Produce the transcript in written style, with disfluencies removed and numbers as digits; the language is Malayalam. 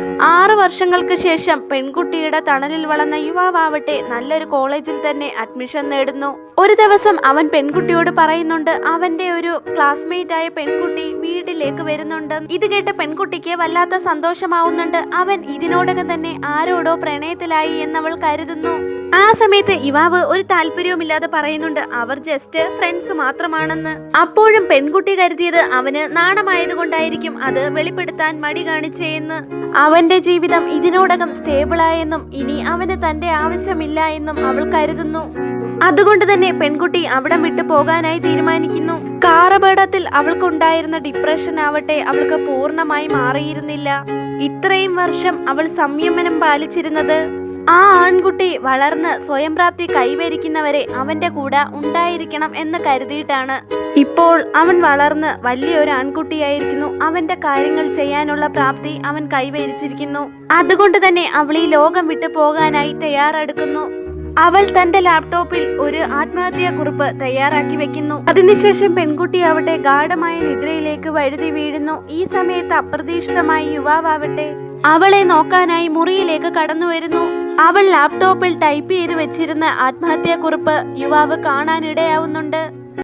6 വർഷങ്ങൾക്ക് ശേഷം പെൺകുട്ടിയുടെ തണലിൽ വളർന്ന യുവാവാവട്ടെ നല്ലൊരു കോളേജിൽ തന്നെ അഡ്മിഷൻ നേടുന്നു. ഒരു ദിവസം അവൻ പെൺകുട്ടിയോട് പറയുന്നുണ്ട് അവന്റെ ഒരു ക്ലാസ്മേറ്റ് ആയ പെൺകുട്ടി വീട്ടിലേക്ക് വരുന്നുണ്ട്. ഇത് കേട്ട് പെൺകുട്ടിക്ക് വല്ലാത്ത സന്തോഷമാവുന്നുണ്ട്. അവൻ ഇതിനോടകം തന്നെ ആരോടോ പ്രണയത്തിലായി എന്നവൾ കരുതുന്നു. ആ സമയത്ത് യുവാവ് ഒരു താല്പര്യവുമില്ലാതെ പറയുന്നുണ്ട് അവർ ജസ്റ്റ് ഫ്രണ്ട്സ് മാത്രമാണെന്ന്. അപ്പോഴും പെൺകുട്ടി കരുതിയത് അവന് നാണമായതുകൊണ്ടായിരിക്കും അത് വെളിപ്പെടുത്താൻ മടി കാണിച്ചെന്ന്. അവന്റെ ജീവിതം ഇതിനോടകം സ്റ്റേബിളായെന്നും ഇനി അവന് തന്റെ ആവശ്യമില്ല എന്നും അവൾ കരുതുന്നു. അതുകൊണ്ട് തന്നെ പെൺകുട്ടി അവിടം വിട്ടു പോകാനായി തീരുമാനിക്കുന്നു. കാറപകടത്തിൽ അവൾക്കുണ്ടായിരുന്ന ഡിപ്രഷൻ ആവട്ടെ അവൾക്ക് പൂർണ്ണമായി മാറിയിരുന്നില്ല. ഇത്രയും വർഷം അവൾ സംയമനം പാലിച്ചിരുന്നത് ആ ആൺകുട്ടി വളർന്ന് സ്വയം പ്രാപ്തി കൈവരിക്കുന്നവരെ അവന്റെ കൂടെ ഉണ്ടായിരിക്കണം എന്ന് കരുതിയിട്ടാണ്. ഇപ്പോൾ അവൻ വളർന്ന് വലിയൊരു ആൺകുട്ടിയായിരിക്കുന്നു. അവന്റെ കാര്യങ്ങൾ ചെയ്യാനുള്ള പ്രാപ്തി അവൻ കൈവരിച്ചിരിക്കുന്നു. അതുകൊണ്ട് തന്നെ അവൾ ഈ ലോകം വിട്ടു പോകാനായി തയ്യാറെടുക്കുന്നു. അവൾ തന്റെ ലാപ്ടോപ്പിൽ ഒരു ആത്മഹത്യാ കുറിപ്പ് തയ്യാറാക്കി വെക്കുന്നു. അതിനുശേഷം പെൺകുട്ടിയാവട്ടെ ഗാഢമായ നിദ്രയിലേക്ക് വഴുതി വീഴുന്നു. ഈ സമയത്ത് അപ്രതീക്ഷിതമായി യുവാവാവട്ടെ അവളെ നോക്കാനായി മുറിയിലേക്ക് കടന്നു വരുന്നു. അവൾ ലാപ്ടോപ്പിൽ ടൈപ്പ് ചെയ്ത് വെച്ചിരുന്ന ആത്മഹത്യാ കുറിപ്പ് യുവാവ് കാണാനിടയാവുന്നുണ്ട്.